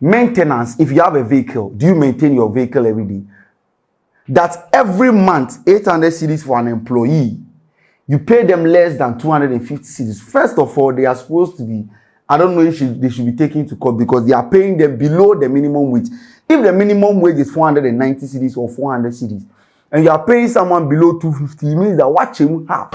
Maintenance, if you have a vehicle, do you maintain your vehicle every day? That every month, 800 cedis for an employee, you pay them less than 250 cedis. First of all, they are supposed to be, I don't know if they should be taken to court because they are paying them below the minimum wage. If the minimum wage is 490 cedis or 400 cedis, and you are paying someone below 250, it means that what you have.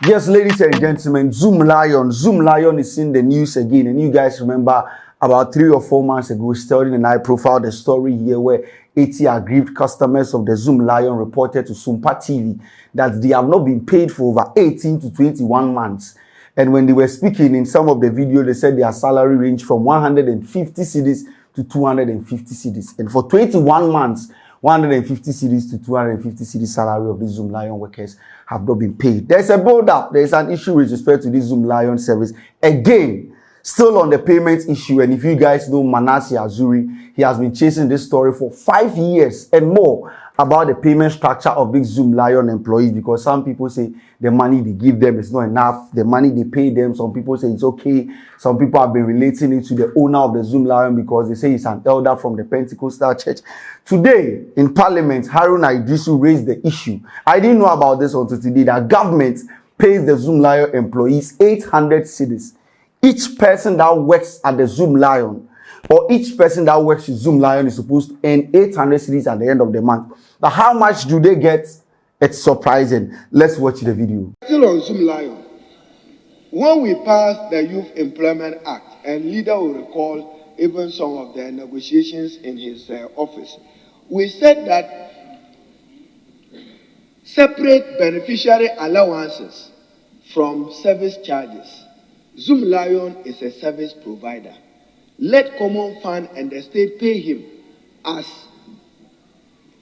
Yes, ladies and gentlemen, Zoomlion is in the news again. And you guys remember about 3 or 4 months ago, Sheldon and I profiled the story here where 80 aggrieved customers of the Zoomlion reported to Sumpa TV that they have not been paid for over 18 to 21 months. And when they were speaking in some of the videos, they said their salary ranged from 150 cedis to 250 cedis. And for 21 months, 150 cedis to 250 cedis salary of the Zoomlion workers have not been paid. There's a build-up. There's an issue with respect to this Zoomlion service. Again, still on the payment issue. And if you guys know Manasseh Azuri, he has been chasing this story for 5 years and more about the payment structure of big Zoomlion employees, because some people say the money they give them is not enough. The money they pay them, some people say it's okay. Some people have been relating it to the owner of the Zoomlion because they say he's an elder from the Pentecostal church. Today, in Parliament, Harun Idrisu raised the issue. I didn't know about this until today, that government pays the Zoomlion employees 800 cedis. Each person that works at the Zoomlion, or each person that works with Zoomlion, is supposed to earn 800 cedis at the end of the month. But how much do they get? It's surprising. Let's watch the video. Still on Zoomlion, when we passed the Youth Employment Act, and leader will recall even some of the negotiations in his office, we said that separate beneficiary allowances from service charges. Zoomlion is a service provider. Let Common Fund and the state pay him as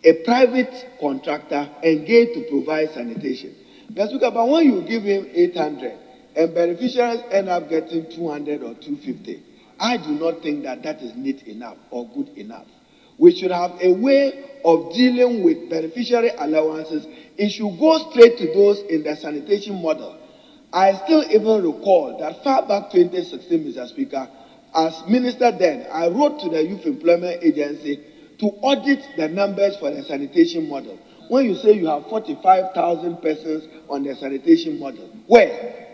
a private contractor engaged to provide sanitation. But when you give him 800 and beneficiaries end up getting 200 or 250, I do not think that that is neat enough or good enough. We should have a way of dealing with beneficiary allowances. It should go straight to those in the sanitation model. I still even recall that far back 2016, Mr. Speaker, as minister then, I wrote to the Youth Employment Agency to audit the numbers for the sanitation model. When you say you have 45,000 persons on the sanitation model, where?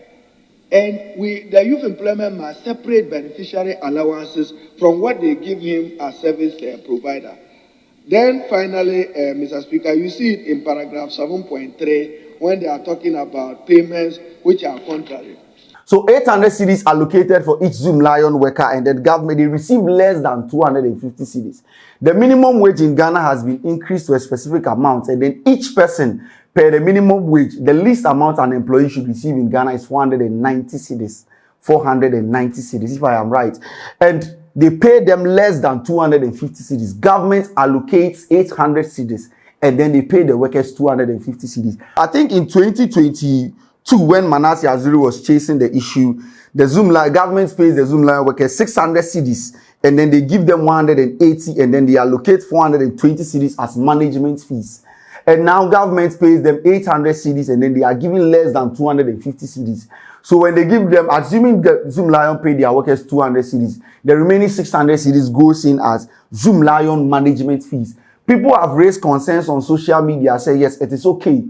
And the youth employment must separate beneficiary allowances from what they give him as service provider. Then finally, Mr. Speaker, you see it in paragraph 7.3 when they are talking about payments which are contrary. So 800 cedis allocated for each Zoomlion worker, and then government, they receive less than 250 cedis. The minimum wage in Ghana has been increased to a specific amount, and then each person per the minimum wage, the least amount an employee should receive in Ghana is 490 cedis. 490 cedis, if I am right. And they pay them less than 250 cedis. Government allocates 800 cedis, and then they pay the workers 250 cedis. I think in 2022, when Manasseh Azuri was chasing the issue, the Zoomlion government pays the Zoomlion workers 600 cedis, and then they give them 180, and then they allocate 420 cedis as management fees. And now government pays them 800 cedis, and then they are giving less than 250 cedis. So when they give them, assuming the Zoomlion pay their workers 200 cedis, the remaining 600 cedis goes in as Zoomlion management fees. People have raised concerns on social media, say yes, it is okay.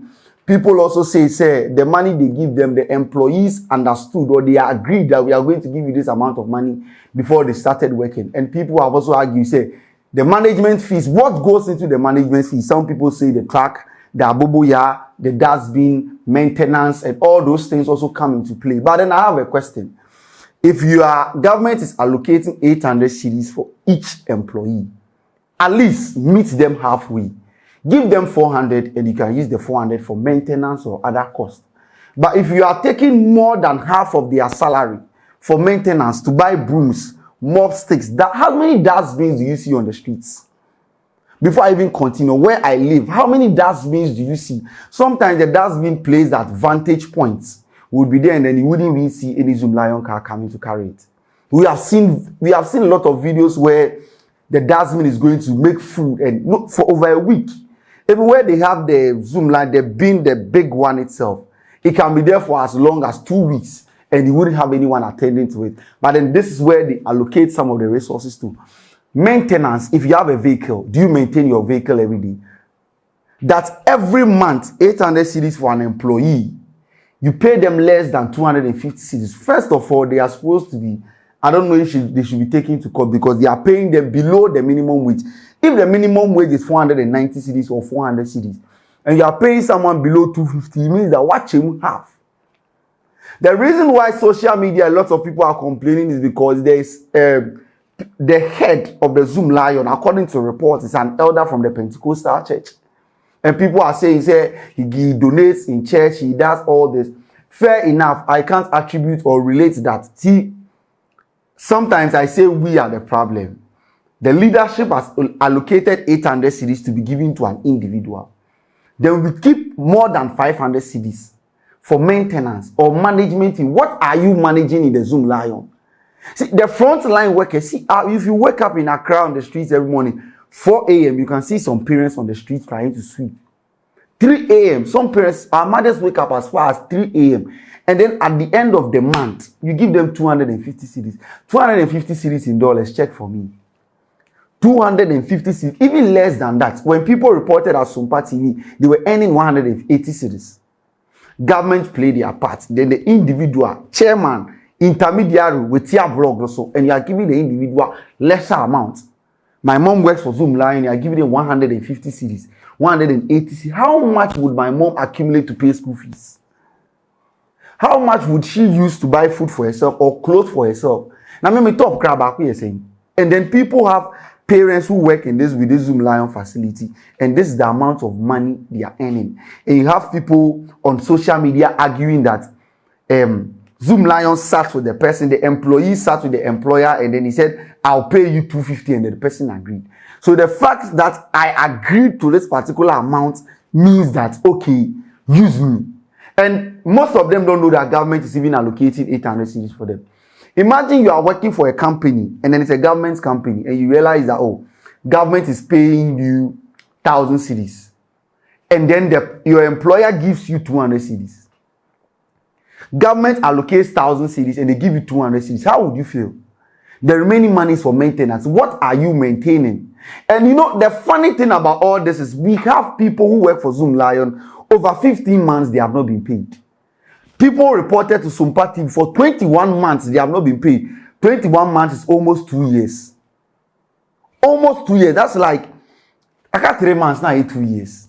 People also say the money they give them, the employees understood or they agreed that we are going to give you this amount of money before they started working. And people have also argued, say, the management fees, what goes into the management fees? Some people say the truck, the aboboya, the dustbin, maintenance, and all those things also come into play. But then I have a question. If your government is allocating 800 cedis for each employee, at least meet them halfway. Give them 400 and you can use the 400 for maintenance or other costs. But if you are taking more than half of their salary for maintenance to buy brooms, mop sticks, how many dustbins do you see on the streets? Before I even continue, where I live, how many dustbins do you see? Sometimes the dustbin placed at vantage points would be there, and then you wouldn't even see any Zoomlion car coming to carry it. We have seen a lot of videos where the dustbin is going to make food and for over a week. Even where they have the Zoomlion, the bin, the big one itself, It can be there for as long as 2 weeks and you wouldn't have anyone attending to it. But then this is where they allocate some of the resources to. Maintenance, if you have a vehicle, do you maintain your vehicle every day? That's every month, 800 cedis for an employee. You pay them less than 250 cedis. First of all, they are supposed to be, I don't know if they should be taken to court because they are paying them below the minimum wage. If the minimum wage is 490 cedis or 400 cedis, and you are paying someone below 250, it means that what you have. The reason why social media, a lot of people are complaining is because there is the head of the Zoomlion, according to reports, is an elder from the Pentecostal church. And people are saying, he donates in church, he does all this. Fair enough, I can't attribute or relate that. See, sometimes I say we are the problem. The leadership has allocated 800 cedis to be given to an individual. Then we keep more than 500 cedis for maintenance or management. What are you managing in the Zoomlion? See, the frontline workers, see, if you wake up in Accra on the streets every morning, 4 a.m., you can see some parents on the streets trying to sweep. 3 a.m., some parents, our mothers wake up as far as 3 a.m. And then at the end of the month, you give them 250 cedis. 250 cedis in dollars, check for me. 250 cedis, even less than that. When people reported at Sumpa TV, they were earning 180 cedis. Government played their part. Then the individual, chairman, intermediary with tier blog also, and you are giving the individual lesser amount. My mom works for Zoomlion, you are giving them 150 cedis, 180 cedis. How much would my mom accumulate to pay school fees? How much would she use to buy food for herself or clothes for herself? Now, me top crab back you're saying. And then people have parents who work in this with this Zoomlion facility, and this is the amount of money they are earning. And you have people on social media arguing that Zoomlion sat with the person, the employee sat with the employer, and then he said, I'll pay you 250, and then the person agreed. So the fact that I agreed to this particular amount means that, okay, use me. And most of them don't know that government is even allocating 800 cedis for them. Imagine you are working for a company, and then it's a government company, and you realize that, oh, government is paying you 1,000 cedis. And then your employer gives you 200 cedis. Government allocates 1,000 cedis and they give you 200 cedis. How would you feel? The remaining money is for maintenance. What are you maintaining? And you know, the funny thing about all this is we have people who work for Zoomlion over 15 months, they have not been paid. People reported to Sumpa TV for 21 months, they have not been paid. 21 months is almost 2 years. Almost 2 years. That's like, I got 3 months, now 2 years.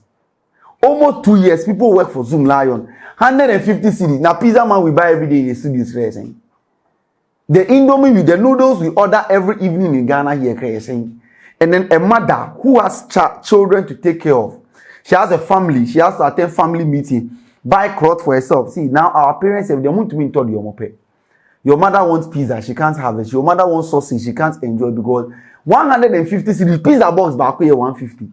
Almost 2 years, people work for Zoomlion. 150 cedis. Now, pizza man we buy every day in the studios. The Indomie with the noodles we order every evening in Ghana here. And then a mother who has children to take care of. She has a family. She has to attend family meeting. Buy clothes for herself. See, now our parents, if they want to be told your mother wants pizza, she can't have it. Your mother wants sausage, she can't enjoy it because 150 cedis, pizza box back here 150.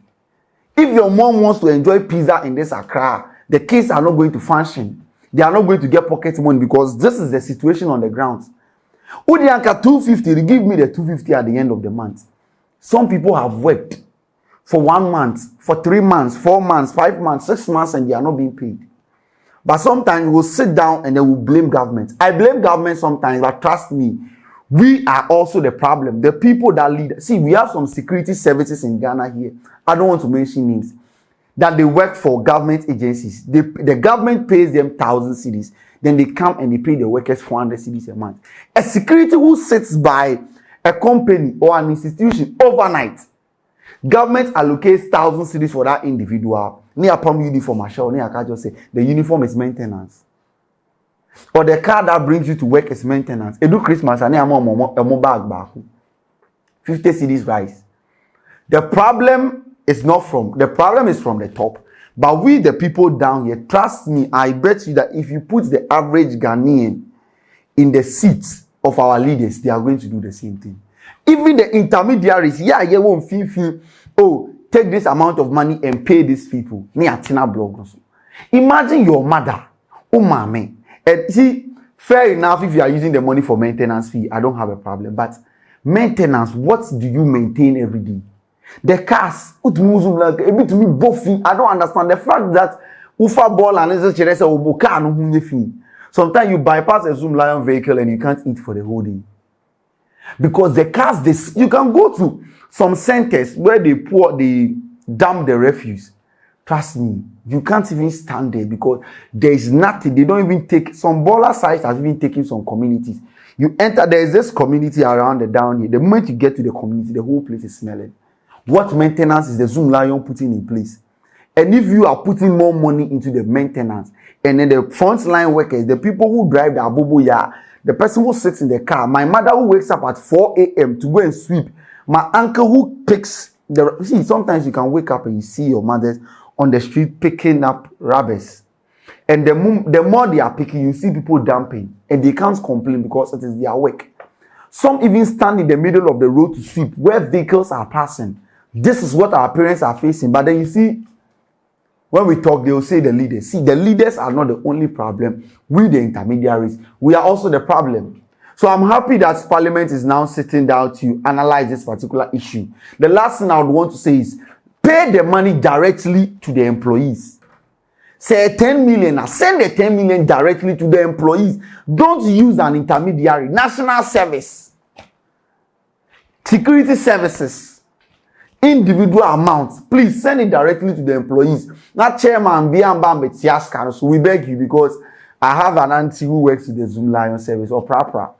If your mom wants to enjoy pizza in this Accra, the kids are not going to function. They are not going to get pocket money because this is the situation on the ground. Udianka 250, they give me the 250 at the end of the month. Some people have worked for 1 month, for 3 months, 4 months, 5 months, 6 months, and they are not being paid. But sometimes we'll sit down and then we'll blame government. I blame government sometimes, but trust me, we are also the problem. The people that lead. See, we have some security services in Ghana here. I don't want to mention names. That they work for government agencies. The government pays them 1,000 cedis. Then they come and they pay the workers 400 cedis a month. A security who sits by a company or an institution overnight. Government allocates 1,000 cedis for that individual. Near pump uniform, I can't just say the uniform is maintenance. Or the car that brings you to work is maintenance. They do Christmas and a more bag back. 50 cedis rise. The problem is from the top. But we, the people down here, trust me, I bet you that if you put the average Ghanaian in the seats of our leaders, they are going to do the same thing. Even the intermediaries, won't feel, oh, take this amount of money and pay these people. Imagine your mother, oh mommy. And see, fair enough if you are using the money for maintenance fee, I don't have a problem. But maintenance, what do you maintain every day? The cars, I don't understand the fact that Ufa ball and let's say oboka no hunye fi. Sometimes you bypass a Zoomlion vehicle and you can't eat for the whole day. Because the cars, you can go to some centers where they dump the refuse. Trust me, you can't even stand there because there is nothing. They don't even take, some baller sites has even taken some communities. You enter, there is this community around the down here. The moment you get to the community, the whole place is smelling. What maintenance is the Zoomlion putting in place? And if you are putting more money into the maintenance, and then the frontline workers, the people who drive the abubu ya, the person who sits in the car, my mother who wakes up at 4 a.m. to go and sweep, my uncle who picks the, see, sometimes you can wake up and you see your mothers on the street picking up rubbish. And the more they are picking, you see people dumping. And they can't complain because it is their work. Some even stand in the middle of the road to sweep where vehicles are passing. This is what our parents are facing. But then you see, when we talk, they will say the leaders. See, the leaders are not the only problem. We, the intermediaries, we are also the problem. So I'm happy that Parliament is now sitting down to analyze this particular issue. The last thing I would want to say is, pay the money directly to the employees. Say 10 million, send the 10 million directly to the employees. Don't use an intermediary. National service, security services, individual amounts. Please send it directly to the employees. Not chairman, so we beg you, because I have an auntie who works with the Zoomlion service or Prapra.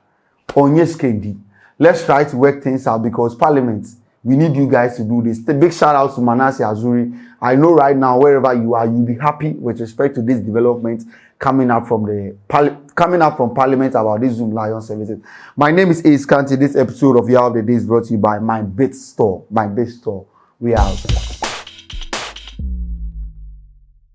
Let's try to work things out because Parliament, we need you guys to do this. A big shout out to Manasseh Azuri. I know right now, wherever you are, you'll be happy with respect to this development coming up from Parliament about this Zoomlion services. My name is Ace Kanti. This episode of Year of the Day is brought to you by My Bit Store. My Bit Store. We out.